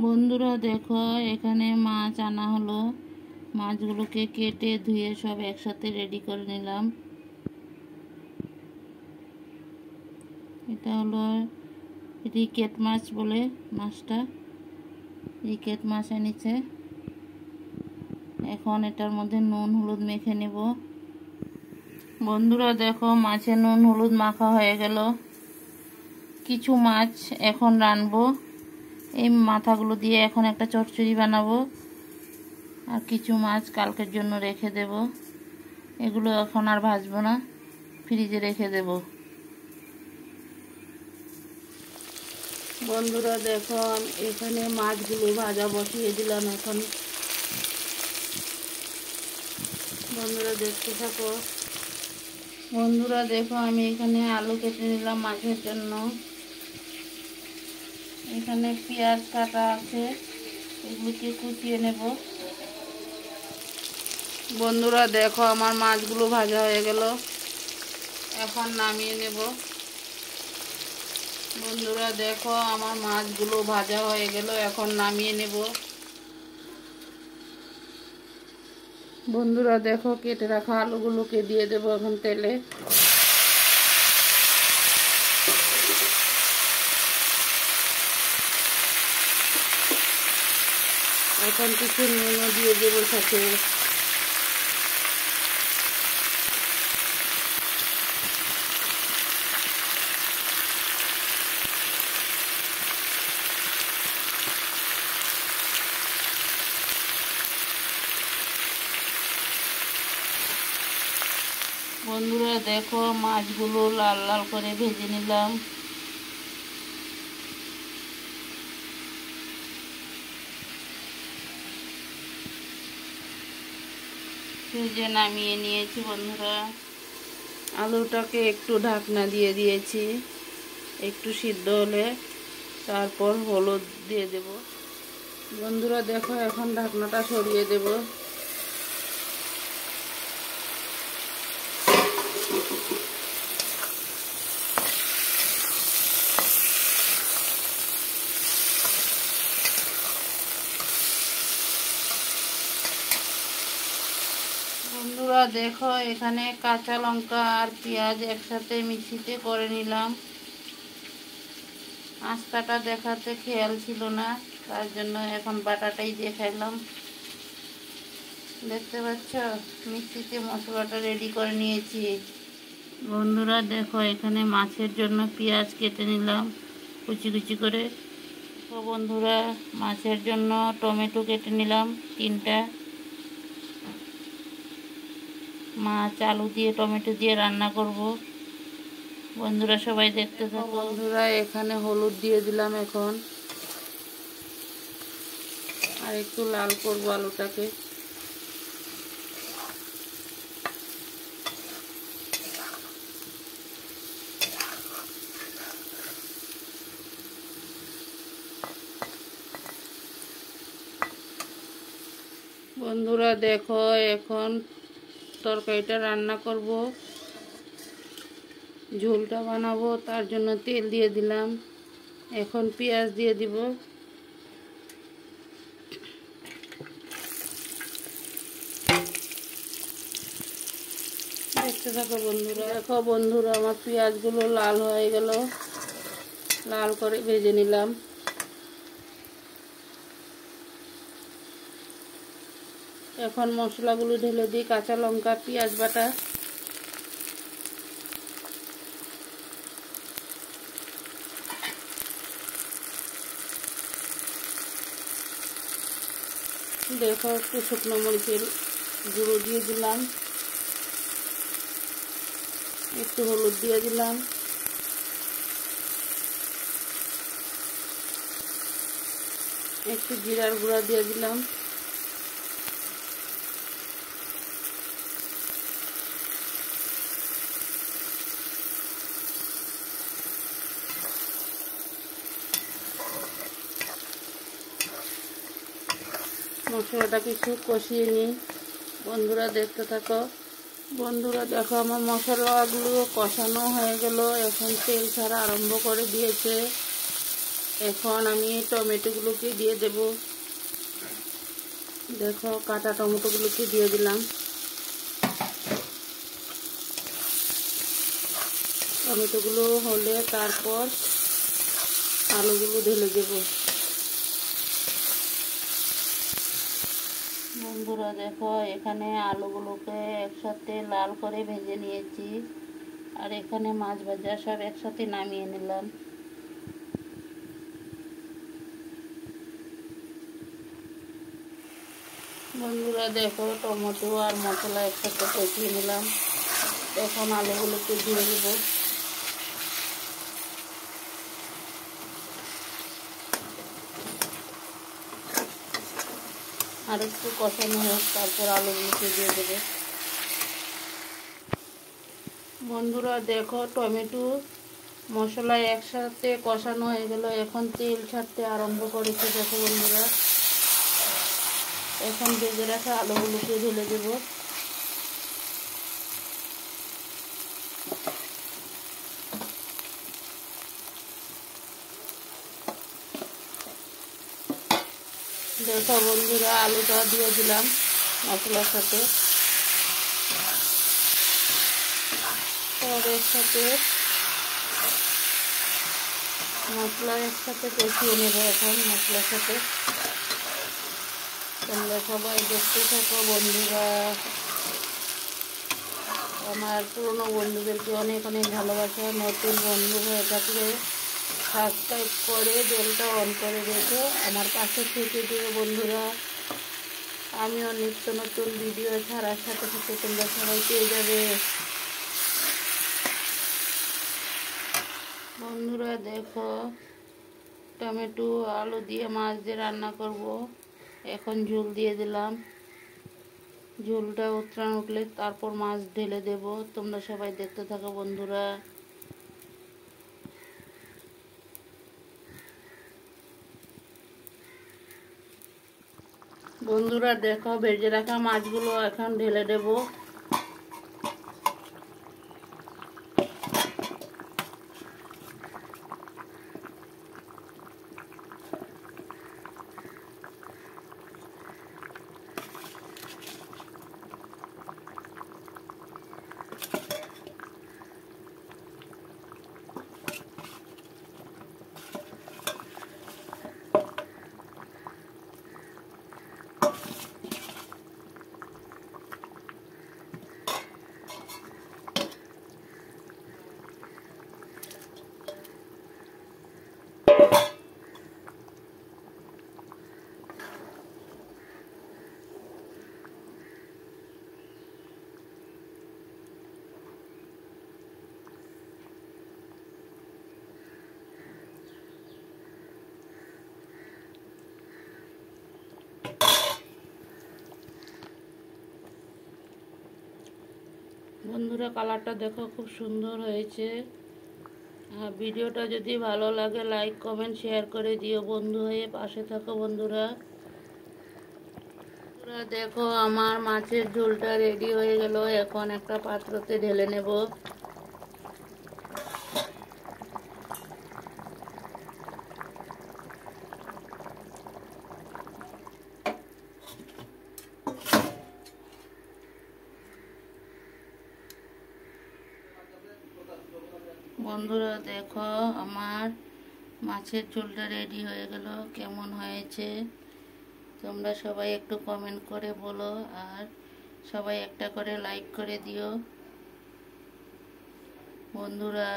বন্ধুরা দেখো, এখানে মাছ আনা হলো। মাছগুলোকে কেটে ধুয়ে সব একসাথে রেডি করে নিলাম। এটা হলো রিকেট মাছ বলে মাছটা, রিকেট মাছ এনেছে। এখন এটার মধ্যে নুন হলুদ মেখে নেব। বন্ধুরা দেখো, মাছে নুন হলুদ মাখা হয়ে গেল। কিছু মাছ এখন রানবো। এই মাথাগুলো দিয়ে এখন একটা চচ্চড়ি বানাবো, আর কিছু মাছ কালকের জন্য রেখে দেব। এগুলো এখন আর ভাজবো না, ফ্রিজে রেখে দেব। বন্ধুরা দেখো, এখানে মাছগুলো ভাজা বসিয়ে দিলাম। এখন বন্ধুরা দেখতে থাকো। বন্ধুরা দেখো, আমি এখানে আলু কেটে নিলাম মাছের জন্য। এখানে পেঁয়াজ কাটা আছে, এগুলোকে কুচিয়ে নেব। বন্ধুরা দেখো, আমার মাছগুলো ভাজা হয়ে গেল। এখন নামিয়ে নেব। বন্ধুরা দেখো, আমার মাছগুলো ভাজা হয়ে গেল। এখন নামিয়ে নেব। বন্ধুরা দেখো, কেটে রাখা আলুগুলোকে দিয়ে দেব এখন তেলে। এখন কিছু নুনও দিয়ে দেবো সাথে। বন্ধুরা দেখো, মাছগুলো লাল লাল করে ভেজে নিলাম। ভেজে নামিয়ে নিয়েছি। বন্ধুরা, আলুটাকে একটু ঢাকনা দিয়ে দিয়েছি, একটু সিদ্ধ হলে তারপর হলুদ দিয়ে দেব। বন্ধুরা দেখো, এখন ঢাকনাটা সরিয়ে দেব। বন্ধুরা দেখো, এখানে কাঁচা লঙ্কা আর পেঁয়াজ একসাথে মিক্সিতে করে নিলাম। আস্তাটা দেখাতে খেয়াল ছিল না, তার জন্য এখন বাটাটাই দেখাইলাম। দেখতে পাচ্ছ, মিক্সিতে মশলাটা রেডি করে নিয়েছি। বন্ধুরা দেখো, এখানে মাছের জন্য পেঁয়াজ কেটে নিলাম কুচি কুচি করে। তো বন্ধুরা, মাছের জন্য টমেটো কেটে নিলাম 3টা। মাছ আলু দিয়ে টমেটো দিয়ে রান্না করব। বন্ধুরা সবাই দেখতে থাকো। বন্ধুরা এখানে হলুদ দিয়ে দিলাম এখন, আর একটু লাল করব আলুটাকে। বন্ধুরা দেখো, এখন তরকারিটা রান্না করব, ঝোলটা বানাবো, তার জন্য তেল দিয়ে দিলাম। এখন পেঁয়াজ দিয়ে দিব। দেখতে থাকো বন্ধুরা। দেখো বন্ধুরা, আমার পেঁয়াজগুলো লাল হয়ে গেল, লাল করে ভেজে নিলাম। এখন মশলাগুলো ঢেলে দিই। কাঁচা লঙ্কা, পেঁয়াজ বাটা, দেখো একটু শুকনো মরিচের গুঁড়ো দিয়ে দিলাম, একটু হলুদ দিয়ে দিলাম, একটু জিরার গুঁড়া দিয়ে দিলাম, মশলাটা কিছু কষিয়ে নিই। বন্ধুরা দেখতে থাকো। বন্ধুরা দেখো, আমার মশলাগুলো কষানো হয়ে গেল। এখন তেল ছাড়া আরম্ভ করে দিয়েছে। এখন আমি টমেটোগুলোকে দিয়ে দেব। দেখো কাটা টমেটোগুলোকে দিয়ে দিলাম। টমেটোগুলো হলে তারপর আলুগুলো ঢেলে দেব। বন্ধুরা দেখো এখানে আলুগুলোকে একসাথে লাল করে ভেজে নিয়েছি, আর এখানে মাছ ভাজা সব একসাথে নামিয়ে নিলাম। বন্ধুরা দেখো টমেটো আর মশলা একসাথে কষিয়ে নিলাম। এখন আলুগুলোকে দিয়ে দেব। আর একটু কষানো হোক, তারপর আলুগুলোকে দিয়ে দেবো। বন্ধুরা দেখো টমেটো মশলা একসাথে কষানো হয়ে গেল, এখন তেল ছাড়তে আরম্ভ করেছে। দেখো বন্ধুরা এখন ভেজে রাখা আলুগুলোকে ঢেলে দেব। দেখো বন্ধুরা আলুটা দিয়ে দিলাম মশলার সাথে। একসাথে মশলা একসাথে কষিয়ে নেব। এখন মশলার সাথে তোমরা সবাই দেখতে থাকো। বন্ধুরা আমার পুরনো বন্ধুদেরকে অনেক অনেক ভালোবাসা। নতুন বন্ধু হয়ে থাকলে সাবস্ক্রাইব করে বেলটা অন করে রেখে আমার পাশে থেকে দিও বন্ধুরা। আমিও নিত্য নতুন ভিডিও ছাড়ার সাথে সাথে তোমরা সবাই পেয়ে যাবে। বন্ধুরা দেখো টমেটো আলু দিয়ে মাছ দিয়ে রান্না করব। এখন ঝোল দিয়ে দিলাম। ঝোলটা উতরান উঠলে তারপর মাছ ঢেলে দেব। তোমরা সবাই দেখতে থাকো বন্ধুরা। বন্ধুরা দেখো ভেজে রাখা মাছগুলো এখন ঢেলে দেব। বন্ধুরা কালারটা দেখো খুব সুন্দর হয়েছে। ভিডিওটা যদি ভালো লাগে লাইক কমেন্ট শেয়ার করে দিও। বন্ধু হয়ে পাশে থাকো বন্ধুরা। দেখো আমার মাছের ঝোলটা রেডি হয়ে গেল। এখন একটা পাত্রতে ঢেলে নেব। বন্ধুরা দেখো আমার মাছের ঝোলটা রেডি হয়ে গেল। কেমন হয়েছে তোমরা সবাই একটু কমেন্ট করে বলো, আর সবাই একটা করে লাইক করে দিও বন্ধুরা।